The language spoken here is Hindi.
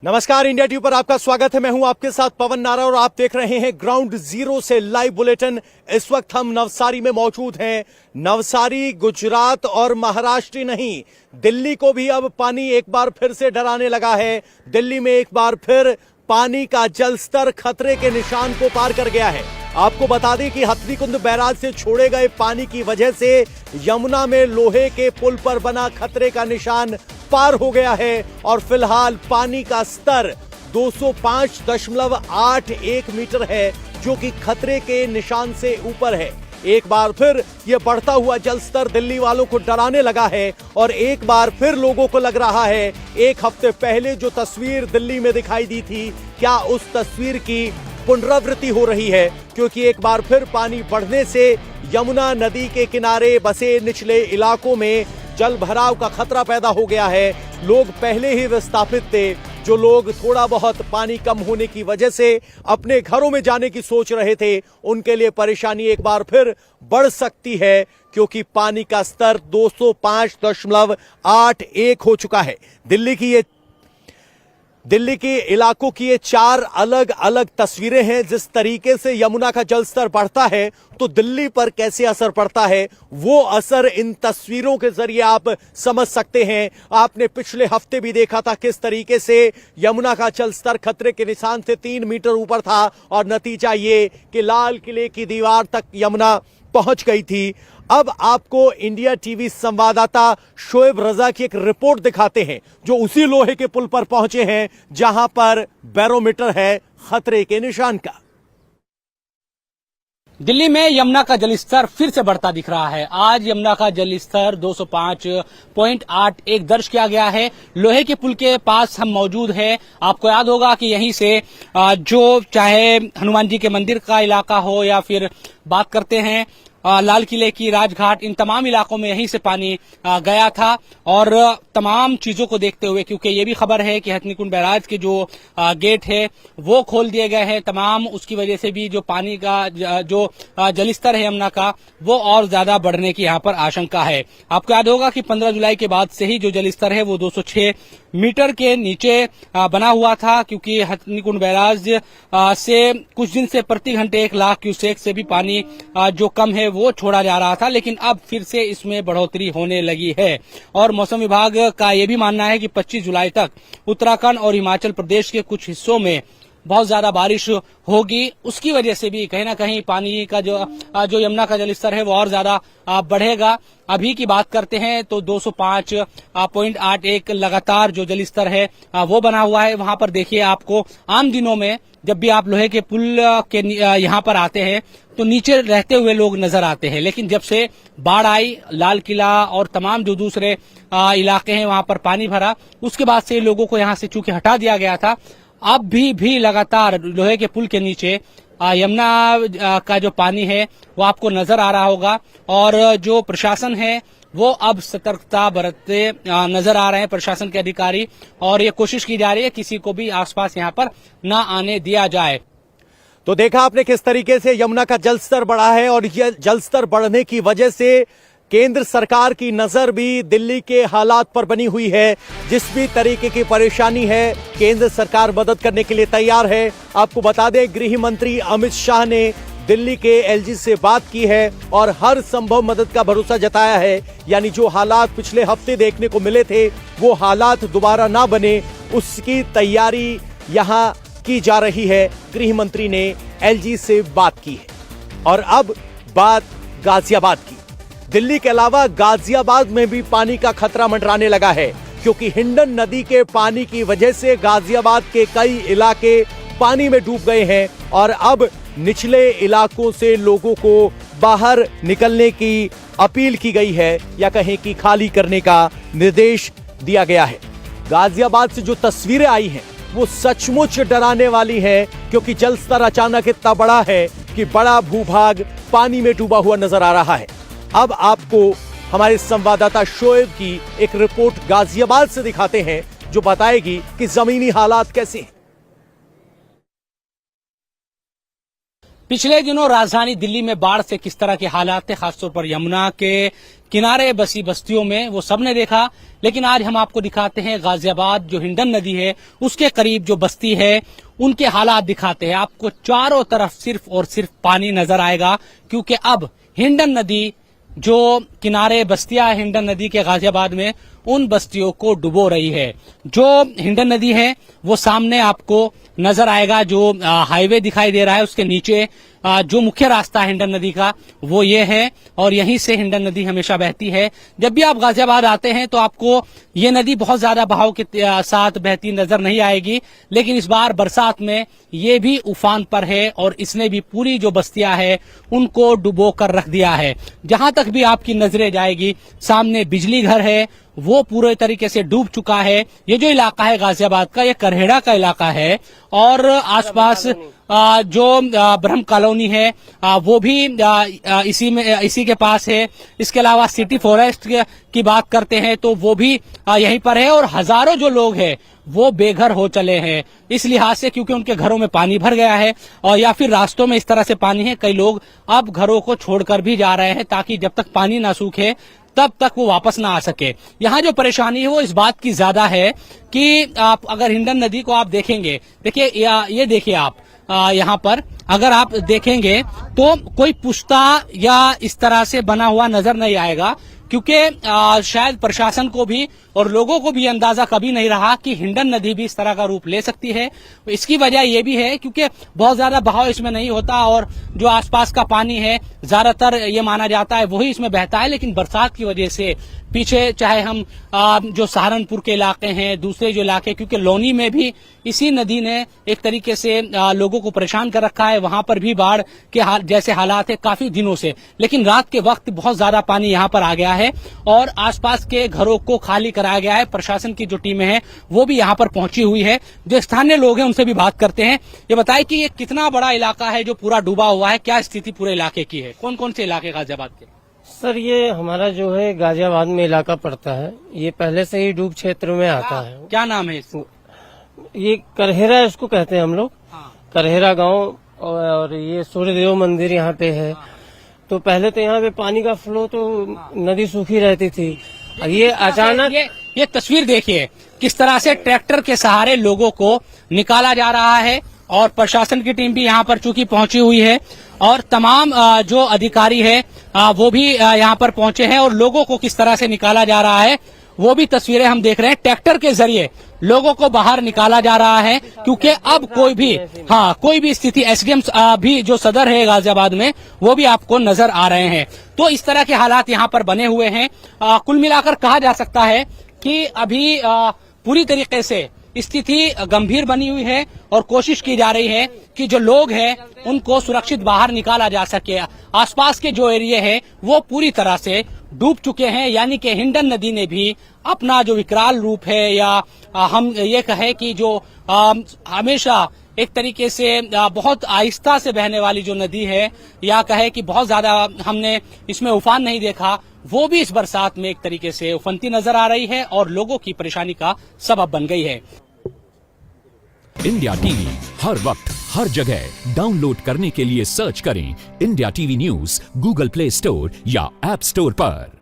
नमस्कार, इंडिया टीवी पर आपका स्वागत है। मैं हूं आपके साथ पवन नारा और आप देख रहे हैं ग्राउंड जीरो से लाइव बुलेटिन। इस वक्त हम नवसारी में मौजूद हैं। नवसारी गुजरात और महाराष्ट्र नहीं, दिल्ली को भी अब पानी एक बार फिर से डराने लगा है। दिल्ली में एक बार फिर पानी का जलस्तर खतरे के निशान को पार कर गया है। आपको बता दें कि हथनीकुंड बैराज से छोड़े गए पानी की वजह से यमुना में लोहे के पुल पर बना खतरे का निशान पार हो गया है और फिलहाल पानी का स्तर 205.81 मीटर है, जो कि खतरे के निशान से ऊपर है। एक बार फिर यह बढ़ता हुआ जलस्तर दिल्ली वालों को डराने लगा है और एक बार फिर लोगों को लग रहा है एक हफ्ते पहले जो तस्वीर दिल्ली में दिखाई दी थी, क्या उस तस्वीर की पुनरावृत्ति हो रही है, क्योंकि एक बार फिर पानी बढ़ने से यमुना नदी के किनारे बसे निचले इलाकों में जल भराव का खतरा पैदा हो गया है। लोग पहले ही विस्थापित थे। जो लोग थोड़ा बहुत पानी कम होने की वजह से अपने घरों में जाने की सोच रहे थे, उनके लिए परेशानी एक बार फिर बढ़ सकती है, क्योंकि पानी का स्तर 205.81 हो चुका है। दिल्ली के इलाकों की ये चार अलग अलग तस्वीरें हैं। जिस तरीके से यमुना का जलस्तर बढ़ता है तो दिल्ली पर कैसे असर पड़ता है, वो असर इन तस्वीरों के जरिए आप समझ सकते हैं। आपने पिछले हफ्ते भी देखा था किस तरीके से यमुना का जलस्तर खतरे के निशान से 3 मीटर ऊपर था और नतीजा ये कि लाल किले की दीवार तक यमुना पहुंच गई थी। अब आपको इंडिया टीवी संवाददाता शोएब रजा की एक रिपोर्ट दिखाते हैं, जो उसी लोहे के पुल पर पहुंचे हैं जहां पर बैरोमीटर है खतरे के निशान का। दिल्ली में यमुना का जलस्तर फिर से बढ़ता दिख रहा है। आज यमुना का जलस्तर 205.81 दर्ज किया गया है। लोहे के पुल के पास हम मौजूद हैं। आपको याद होगा कि यहीं से जो चाहे हनुमान जी के मंदिर का इलाका हो या फिर बात करते हैं लाल किले की राजघाट, इन तमाम इलाकों में यहीं से पानी गया था। और तमाम चीजों को देखते हुए, क्योंकि ये भी खबर है कि हथनीकुंड बैराज के जो गेट है वो खोल दिए गए हैं तमाम, उसकी वजह से भी जो पानी का जो जलस्तर है यमुना का, वो और ज्यादा बढ़ने की यहाँ पर आशंका है। आपको याद होगा कि 15 जुलाई के बाद से ही जो जलस्तर है वो 206 मीटर के नीचे बना हुआ था, क्योंकि हथनीकुंड बैराज से कुछ दिन से प्रति घंटे 1 लाख क्यूसेक से भी पानी जो कम है वो छोड़ा जा रहा था, लेकिन अब फिर से इसमें बढ़ोतरी होने लगी है। और मौसम विभाग का यह भी मानना है कि 25 जुलाई तक उत्तराखंड और हिमाचल प्रदेश के कुछ हिस्सों में बहुत ज्यादा बारिश होगी। उसकी वजह से भी कहीं ना कहीं पानी का जो यमुना का जलस्तर है वो और ज्यादा बढ़ेगा। अभी की बात करते हैं तो 205.81 लगातार जो जलस्तर है वो बना हुआ है। वहां पर देखिए, आपको आम दिनों में जब भी आप लोहे के पुल के यहाँ पर आते हैं तो नीचे रहते हुए लोग नजर आते हैं, लेकिन जब से बाढ़ आई, लाल किला और तमाम जो दूसरे इलाके हैं वहां पर पानी भरा, उसके बाद से लोगों को यहाँ से चूंकि हटा दिया गया था। अब भी लगातार लोहे के पुल के नीचे यमुना का जो पानी है वो आपको नजर आ रहा होगा और जो प्रशासन है वो अब सतर्कता बरतते नजर आ रहे हैं, प्रशासन के अधिकारी, और ये कोशिश की जा रही है किसी को भी आसपास यहाँ पर ना आने दिया जाए। तो देखा आपने किस तरीके से यमुना का जलस्तर बढ़ा है और यह जलस्तर बढ़ने की वजह से केंद्र सरकार की नजर भी दिल्ली के हालात पर बनी हुई है। जिस भी तरीके की परेशानी है, केंद्र सरकार मदद करने के लिए तैयार है। आपको बता दें, गृह मंत्री अमित शाह ने दिल्ली के एलजी से बात की है और हर संभव मदद का भरोसा जताया है। यानी जो हालात पिछले हफ्ते देखने को मिले थे वो हालात दोबारा ना बने, उसकी तैयारी यहां की जा रही है। गृह मंत्री ने एलजी से बात की है। और अब बात गाजियाबाद की। दिल्ली के अलावा गाजियाबाद में भी पानी का खतरा मंडराने लगा है, क्योंकि हिंडन नदी के पानी की वजह से गाजियाबाद के कई इलाके पानी में डूब गए हैं और अब निचले इलाकों से लोगों को बाहर निकलने की अपील की गई है या कहें कि खाली करने का निर्देश दिया गया है। गाजियाबाद से जो तस्वीरें आई हैं वो सचमुच डराने वाली है, क्योंकि जलस्तर अचानक इतना बड़ा है कि बड़ा भूभाग पानी में डूबा हुआ नजर आ रहा है। अब आपको हमारे संवाददाता शोएब की एक रिपोर्ट गाजियाबाद से दिखाते हैं, जो बताएगी कि जमीनी हालात कैसे हैं। पिछले दिनों राजधानी दिल्ली में बाढ़ से किस तरह के हालात थे, खासतौर पर यमुना के किनारे बसी बस्तियों में, वो सबने देखा। लेकिन आज हम आपको दिखाते हैं गाजियाबाद, जो हिंडन नदी है उसके करीब जो बस्ती है, उनके हालात दिखाते हैं। आपको चारों तरफ सिर्फ और सिर्फ पानी नजर आएगा, क्योंकि अब हिंडन नदी, जो किनारे बस्तियां हिंडन नदी के गाजियाबाद में, उन बस्तियों को डुबो रही है। जो हिंडन नदी है वो सामने आपको नजर आएगा, जो हाईवे दिखाई दे रहा है उसके नीचे जो मुख्य रास्ता है हिंडन नदी का वो ये है, और यहीं से हिंडन नदी हमेशा बहती है। जब भी आप गाजियाबाद आते हैं तो आपको ये नदी बहुत ज्यादा बहाव के साथ बहती नजर नहीं आएगी, लेकिन इस बार बरसात में ये भी उफान पर है और इसने भी पूरी जो बस्तियां है उनको डुबो कर रख दिया है। जहां तक भी आपकी नजरें जाएगी, सामने बिजली घर है वो पूरे तरीके से डूब चुका है। ये जो इलाका है गाजियाबाद का, ये करहेड़ा का इलाका है, और आसपास जो ब्रह्म कॉलोनी है वो भी इसी के पास है। इसके अलावा सिटी फॉरेस्ट की बात करते हैं तो वो भी यहीं पर है, और हजारों जो लोग हैं वो बेघर हो चले हैं इस लिहाज से, क्योंकि उनके घरों में पानी भर गया है, और या फिर रास्तों में इस तरह से पानी है। कई लोग अब घरों को छोड़कर भी जा रहे हैं, ताकि जब तक पानी ना सूखे तब तक वो वापस ना आ सके। यहाँ जो परेशानी है वो इस बात की ज्यादा है कि आप अगर हिंडन नदी को आप देखेंगे, देखिए ये देखिए आप यहाँ पर अगर आप देखेंगे तो कोई पुश्ता या इस तरह से बना हुआ नजर नहीं आएगा, क्योंकि शायद प्रशासन को भी और लोगों को भी अंदाजा कभी नहीं रहा कि हिंडन नदी भी इस तरह का रूप ले सकती है। इसकी वजह यह भी है क्योंकि बहुत ज्यादा बहाव इसमें नहीं होता, और जो आसपास का पानी है ज्यादातर ये माना जाता है वही इसमें बहता है। लेकिन बरसात की वजह से पीछे चाहे हम जो सहारनपुर के इलाके हैं, दूसरे जो इलाके, क्योंकि लोनी में भी इसी नदी ने एक तरीके से लोगों को परेशान कर रखा है, वहां पर भी बाढ़ के जैसे हालात है काफी दिनों से। लेकिन रात के वक्त बहुत ज्यादा पानी यहाँ पर आ गया है और आसपास के घरों को खाली कराया गया है। प्रशासन की जो टीमें हैं वो भी यहाँ पर पहुंची हुई है। जो स्थानीय लोग हैं उनसे भी बात करते हैं। ये बताए कि ये कितना बड़ा इलाका है जो पूरा डूबा हुआ है, क्या स्थिति पूरे इलाके की है, कौन कौन से इलाके गाजियाबाद के? सर, ये हमारा जो है गाजियाबाद में इलाका पड़ता है, ये पहले से ही डूब क्षेत्र में आता है। क्या नाम है इसको? ये करहेरा इसको कहते हैं हम लोग, करहेरा गांव, और ये सूर्यदेव मंदिर यहाँ पे है। तो पहले तो यहाँ पे पानी का फ्लो तो नदी सूखी रहती थी, और ये अचानक ये तस्वीर देखिए किस तरह से ट्रैक्टर के सहारे लोगों को निकाला जा रहा है, और प्रशासन की टीम भी यहाँ पर चूंकि पहुंची हुई है, और तमाम जो अधिकारी है वो भी यहाँ पर पहुंचे हैं, और लोगों को किस तरह से निकाला जा रहा है वो भी तस्वीरें हम देख रहे हैं। ट्रैक्टर के जरिए लोगों को बाहर निकाला जा रहा है, क्योंकि अब कोई भी स्थिति, एसडीएम भी जो सदर है गाजियाबाद में वो भी आपको नजर आ रहे हैं। तो इस तरह के हालात यहाँ पर बने हुए हैं। कुल मिलाकर कहा जा सकता है कि अभी पूरी तरीके से स्थिति गंभीर बनी हुई है, और कोशिश की जा रही है कि जो लोग हैं उनको सुरक्षित बाहर निकाला जा सके। आसपास के जो एरिया है वो पूरी तरह से डूब चुके हैं, यानी कि हिंडन नदी ने भी अपना जो विकराल रूप है, या हम ये कहें कि जो हमेशा एक तरीके से बहुत आहिस्ता से बहने वाली जो नदी है, या कहे कि बहुत ज्यादा हमने इसमें उफान नहीं देखा, वो भी इस बरसात में एक तरीके से उफनती नजर आ रही है और लोगों की परेशानी का सबब बन गई है। इंडिया टीवी हर वक्त हर जगह डाउनलोड करने के लिए सर्च करें India TV news Google play store या ऐप स्टोर पर।